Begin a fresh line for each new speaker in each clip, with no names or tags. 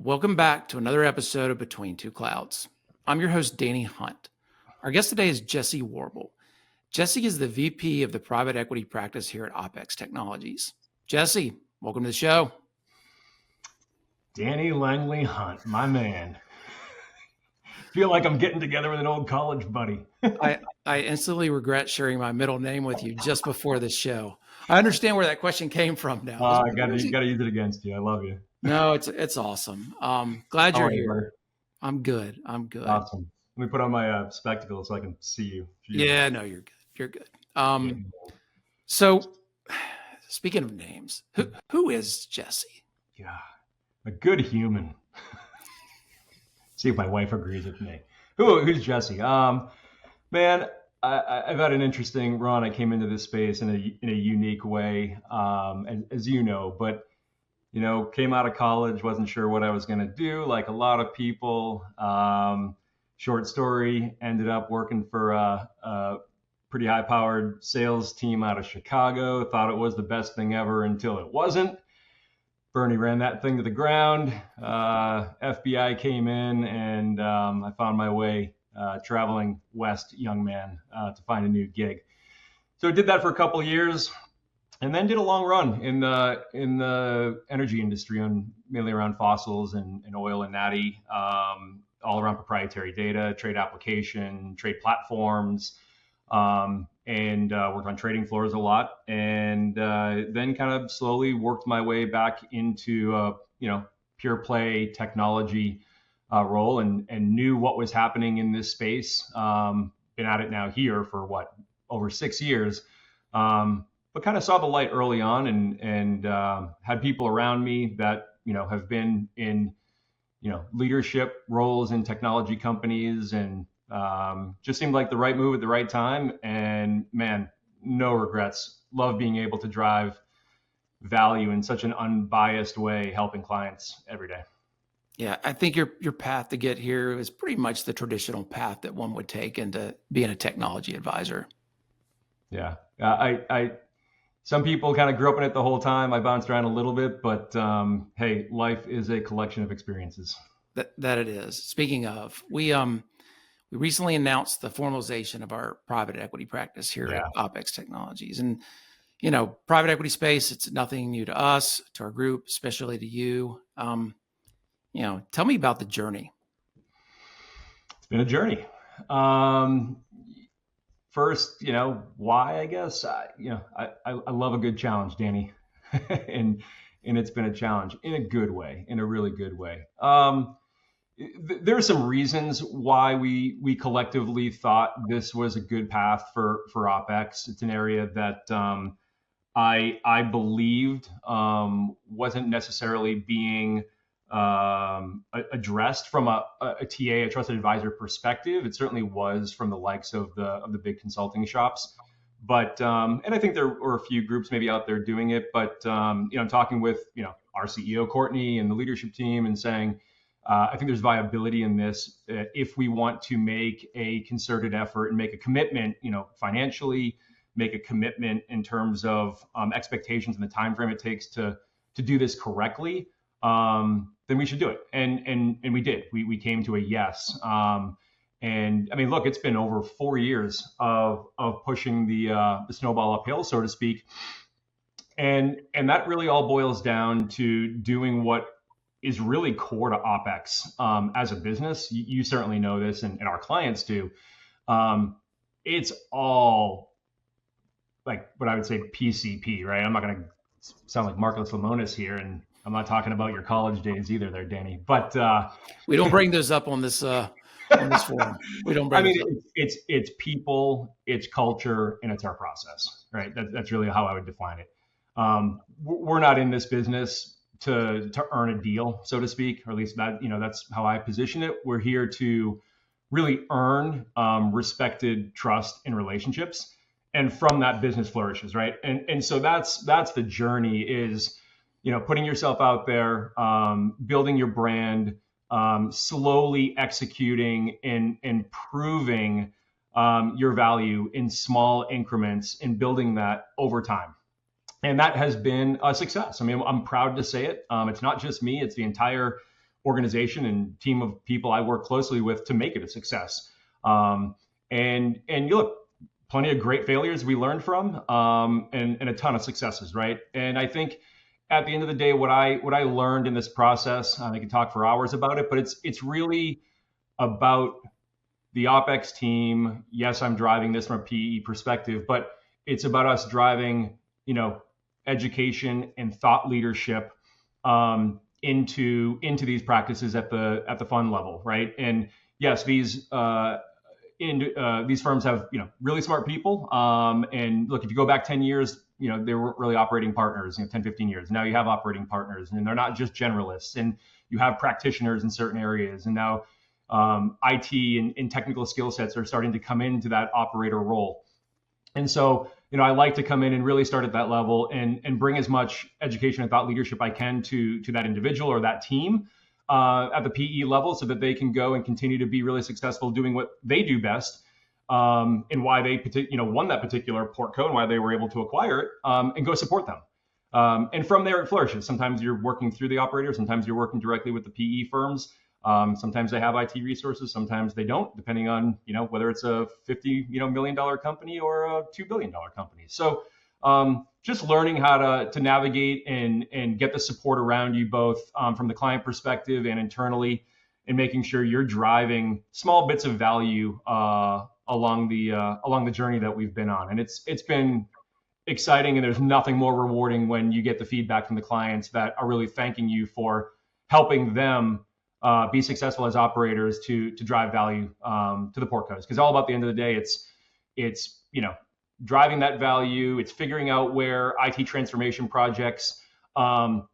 Welcome back to another episode of Between Two Clouds. I'm your host, Danny Hunt. Our guest today is Jesse Worobel. Jesse is the VP of the private equity practice here at Opex Technologies. Jesse, welcome to the show.
Danny Langley Hunt, my man. Feel like I'm getting together with an old college buddy.
I instantly regret sharing my middle name with you just before the show. I understand where that question came from now.
I got to use it against you. I love you.
No, it's awesome. Glad you're here.
Brother?
I'm good.
Awesome. Let me put on my spectacles so I can see you.
Yeah, no, you're good. You're good. So, speaking of names, who is Jesse?
Yeah, a good human. See if my wife agrees with me. Who's Jesse? Man, I've had an interesting run. I came into this space in a unique way, as you know, but came out of college, wasn't sure what I was going to do. Like a lot of people, short story, ended up working for a pretty high powered sales team out of Chicago. Thought it was the best thing ever until it wasn't. Bernie ran that thing to the ground. FBI came in and I found my way traveling west, young man, to find a new gig. So I did that for a couple of years. And then did a long run in the energy industry, mainly around fossils and oil and natty, all around proprietary data, trade application, trade platforms, and worked on trading floors a lot. And then kind of slowly worked my way back into pure play technology role and knew what was happening in this space. Been at it now here for over 6 years. But kind of saw the light early on and had people around me that, have been in, leadership roles in technology companies and just seemed like the right move at the right time. And man, no regrets. Love being able to drive value in such an unbiased way, helping clients every day.
Yeah, I think your path to get here is pretty much the traditional path that one would take into being a technology advisor.
Yeah, some people kind of grew up in it the whole time. I bounced around a little bit, but hey, life is a collection of experiences.
That it is. Speaking of, we recently announced the formalization of our private equity practice here at Opex Technologies. And, private equity space, it's nothing new to us, to our group, especially to you. Tell me about the journey.
It's been a journey. First, why, I guess, I love a good challenge, Danny, and it's been a challenge in a good way, in a really good way. There are some reasons why we collectively thought this was a good path for Opex. It's an area that I believed wasn't necessarily being addressed from a TA, a trusted advisor perspective. It certainly was from the likes of the big consulting shops. But, and I think there were a few groups maybe out there doing it, but, I'm talking with, our CEO, Courtney, and the leadership team and saying, I think there's viability in this if we want to make a concerted effort and make a commitment, financially, make a commitment in terms of expectations and the time frame it takes to do this correctly. Then we should do it. And we did. We came to a yes. And I mean, look, it's been over 4 years of pushing the snowball uphill, so to speak. And that really all boils down to doing what is really core to Opex as a business. You certainly know this, and our clients do. It's all like what I would say PCP, right? I'm not going to sound like Marcus Lemonis here, and I'm not talking about your college days either there, Danny, but
we don't bring those up on this forum. We don't bring
it's people, it's culture, and it's our process, right? That's really how I would define it. We're not in this business to earn a deal, so to speak, or at least that's how I position it. We're here to really earn respected trust in relationships. And from that, business flourishes, right? And so that's the journey is, putting yourself out there, building your brand, slowly executing and improving your value in small increments and building that over time. And that has been a success. I mean, I'm proud to say it. It's not just me, it's the entire organization and team of people I work closely with to make it a success. And you look, plenty of great failures we learned from, and a ton of successes, right? And I think at the end of the day, what I learned in this process, I can talk for hours about it, but it's really about the Opex team. Yes, I'm driving this from a PE perspective, but it's about us driving, education and thought leadership into these practices at the fund level, right? And yes, these firms have really smart people. And look, if you go back 10 years, they weren't really operating partners. 10, 15 years. Now you have operating partners, and they're not just generalists. And you have practitioners in certain areas, and now IT and technical skill sets are starting to come into that operator role. And so, I like to come in and really start at that level and bring as much education and thought leadership I can to that individual or that team at the PE level, so that they can go and continue to be really successful doing what they do best, and why they won that particular portco and why they were able to acquire it, and go support them. And from there, it flourishes. Sometimes you're working through the operator. Sometimes you're working directly with the PE firms. Sometimes they have IT resources. Sometimes they don't, depending on whether it's a $50 million company or a $2 billion company. So just learning how to navigate and get the support around you, both from the client perspective and internally, and making sure you're driving small bits of value along the journey that we've been on. And it's been exciting, and there's nothing more rewarding when you get the feedback from the clients that are really thanking you for helping them be successful as operators to drive value to the portcos. Because all about the end of the day, it's driving that value. It's figuring out where IT transformation projects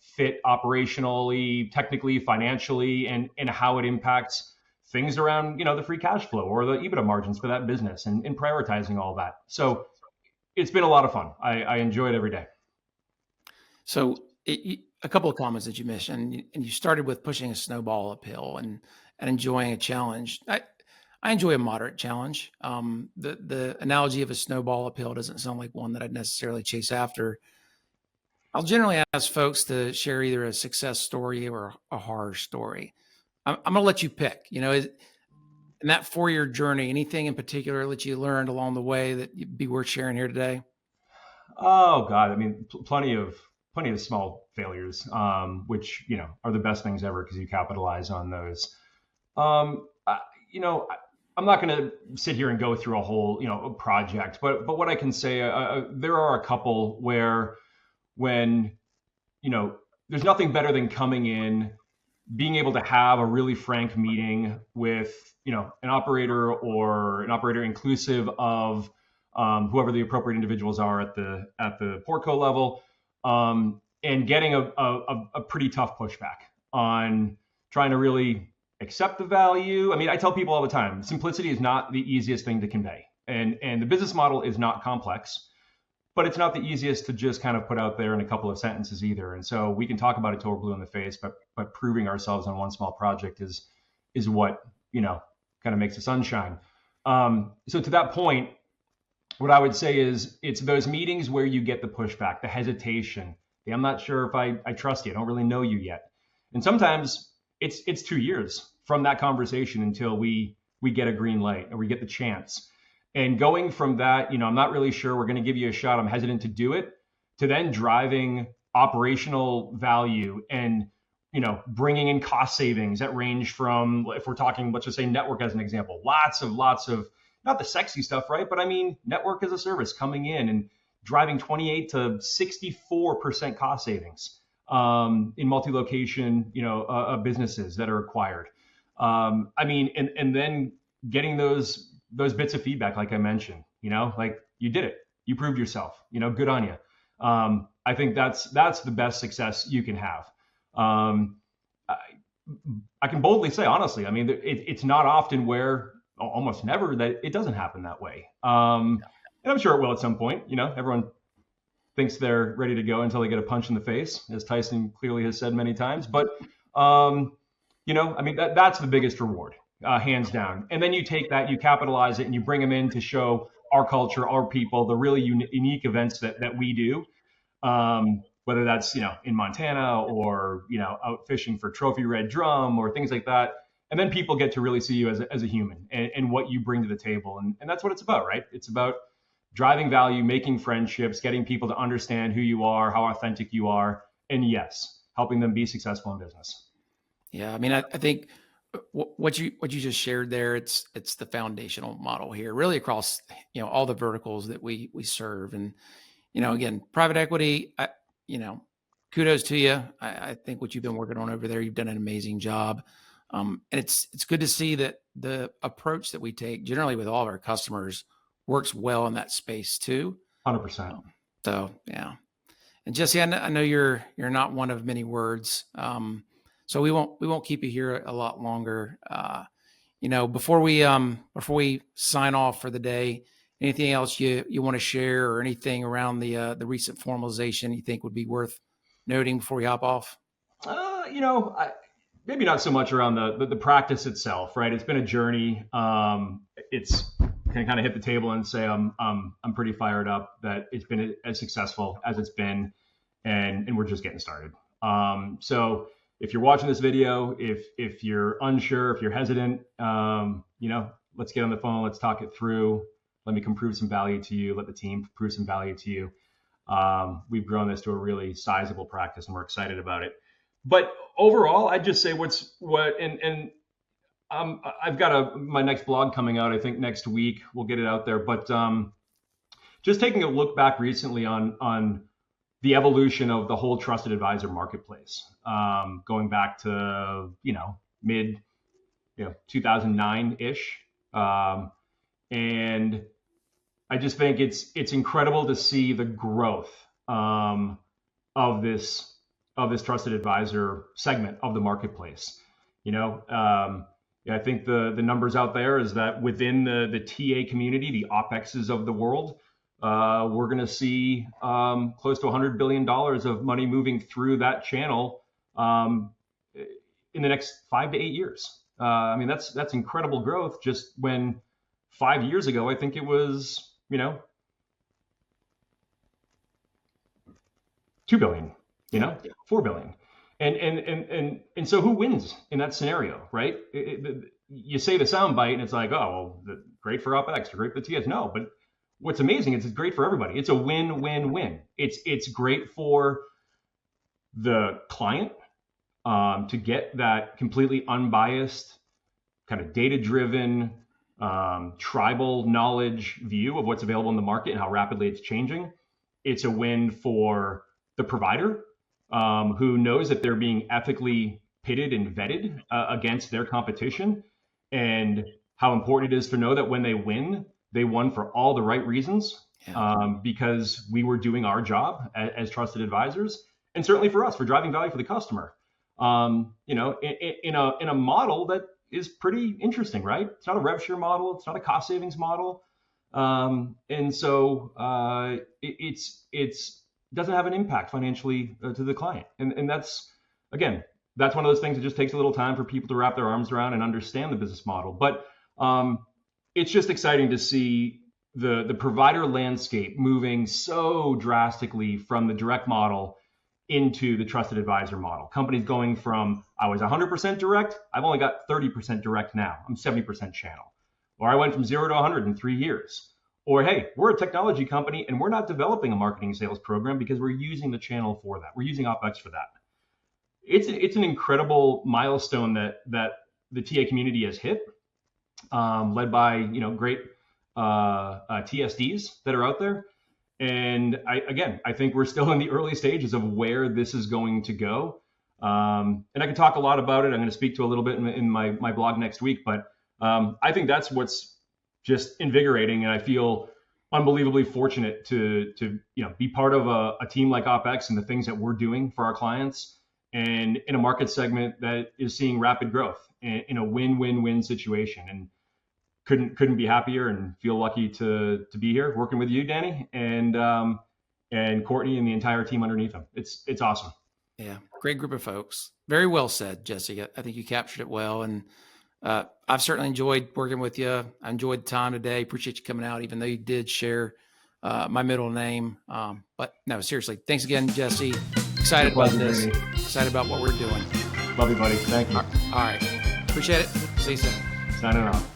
fit operationally, technically, financially, and how it impacts things around the free cash flow or the EBITDA margins for that business, and prioritizing all that. So it's been a lot of fun. I enjoy it every day.
So a couple of comments that you mentioned, and you started with pushing a snowball uphill and enjoying a challenge. I enjoy a moderate challenge. The analogy of a snowball uphill doesn't sound like one that I'd necessarily chase after. I'll generally ask folks to share either a success story or a horror story. I'm going to let you pick. In that 4-year journey, anything in particular that you learned along the way that you'd be worth sharing here today?
Oh God, I mean, plenty of small failures, which are the best things ever because you capitalize on those. I'm not going to sit here and go through a whole project, but what I can say, there are a couple where when there's nothing better than coming in, being able to have a really frank meeting with an operator inclusive of whoever the appropriate individuals are at the portco level, and getting a pretty tough pushback on trying to really accept the value. I mean, I tell people all the time, simplicity is not the easiest thing to convey, and the business model is not complex, but it's not the easiest to just kind of put out there in a couple of sentences either. And so we can talk about it till we're blue in the face, but proving ourselves on one small project is what kind of makes the sun shine. So to that point, what I would say is it's those meetings where you get the pushback, the hesitation. I'm not sure if I trust you. I don't really know you yet. And sometimes it's 2 years from that conversation until we get a green light or we get the chance. And going from that, I'm not really sure, we're going to give you a shot, I'm hesitant to do it, to then driving operational value and bringing in cost savings that range from, if we're talking, let's just say network as an example, lots of not the sexy stuff, right? But I mean, network as a service coming in and driving 28 to 64% cost savings in multi-location, businesses that are acquired. I mean, and then getting those bits of feedback, like I mentioned, like you did it, you proved yourself, good on you. I think that's the best success you can have. I can boldly say, honestly, I mean, it's not often where, almost never, that it doesn't happen that way. And I'm sure it will at some point. Everyone thinks they're ready to go until they get a punch in the face, as Tyson clearly has said many times. But, I mean, that's the biggest reward, hands down. And then you take that, you capitalize it, and you bring them in to show our culture, our people, the really unique events that we do. whether that's, in Montana or, out fishing for trophy red drum or things like that. And then people get to really see you as a human and what you bring to the table. And that's what it's about, right? It's about driving value, making friendships, getting people to understand who you are, how authentic you are, and yes, helping them be successful in business.
Yeah, I mean, I think what you just shared there, it's the foundational model here, really across all the verticals that we serve, and again, private equity. Kudos to you. I think what you've been working on over there, you've done an amazing job, and it's good to see that the approach that we take generally with all of our customers works well in that space too.
100%.
So yeah. And Jesse, I know you're not one of many words, so we won't keep you here a lot longer. Before we sign off for the day, anything else you want to share, or anything around the recent formalization you think would be worth noting before we hop off?
Maybe not so much around the practice itself, right? It's been a journey. It's can kind of hit the table and say I'm pretty fired up that it's been as successful as it's been, and we're just getting started. So if you're watching this video, if you're unsure, if you're hesitant, let's get on the phone, let's talk it through. Let me prove some value to you. Let the team prove some value to you. We've grown this to a really sizable practice, and we're excited about it. But overall, I'd just say I've got my next blog coming out, I think next week. We'll get it out there. But just taking a look back recently on the evolution of the whole trusted advisor marketplace, going back to mid 2009-ish, and I just think it's incredible to see the growth of this trusted advisor segment of the marketplace. I think the numbers out there is that within the TA community, the Opexes of the world, we're going to see close to $100 billion of money moving through that channel in the next 5 to 8 years. That's incredible growth. Just when 5 years ago, I think it was, $2 billion, 4 billion. And so who wins in that scenario, right? You say the soundbite and it's like, oh, well, great for Opex or great for the TS. No, but what's amazing is it's great for everybody. It's a win-win-win. It's great for the client to get that completely unbiased, kind of data-driven, tribal knowledge view of what's available in the market and how rapidly it's changing. It's a win for the provider, who knows that they're being ethically pitted and vetted against their competition, and how important it is to know that when they win, they won for all the right reasons, because we were doing our job as trusted advisors, and certainly for us, for driving value for the customer. In a model that is pretty interesting, right? It's not a rev share model. It's not a cost savings model. And so it's doesn't have an impact financially to the client. And that's one of those things that just takes a little time for people to wrap their arms around and understand the business model. But it's just exciting to see the provider landscape moving so drastically from the direct model into the trusted advisor model. Companies going from, I was 100% direct, I've only got 30% direct now. I'm 70% channel. Or I went from 0 to 100 in 3 years. Or, hey, we're a technology company and we're not developing a marketing sales program because we're using the channel for that. We're using Opex for that. It's an incredible milestone that the TA community has hit, led by great TSDs that are out there. And I think we're still in the early stages of where this is going to go. And I can talk a lot about it. I'm going to speak to a little bit in my blog next week. But I think that's what's just invigorating. And I feel unbelievably fortunate to be part of a team like Opex and the things that we're doing for our clients, and in a market segment that is seeing rapid growth in a win-win-win situation. And couldn't be happier and feel lucky to be here working with you, Danny, and Courtney and the entire team underneath them. It's awesome.
Yeah, great group of folks. Very well said, Jesse. I think you captured it well, and I've certainly enjoyed working with you. I enjoyed the time today. Appreciate you coming out, even though you did share my middle name. But no, seriously, thanks again, Jesse. Excited about this. Excited about what we're doing.
Love you, buddy. Thank you.
All right. Appreciate it. See you soon.
Signing off.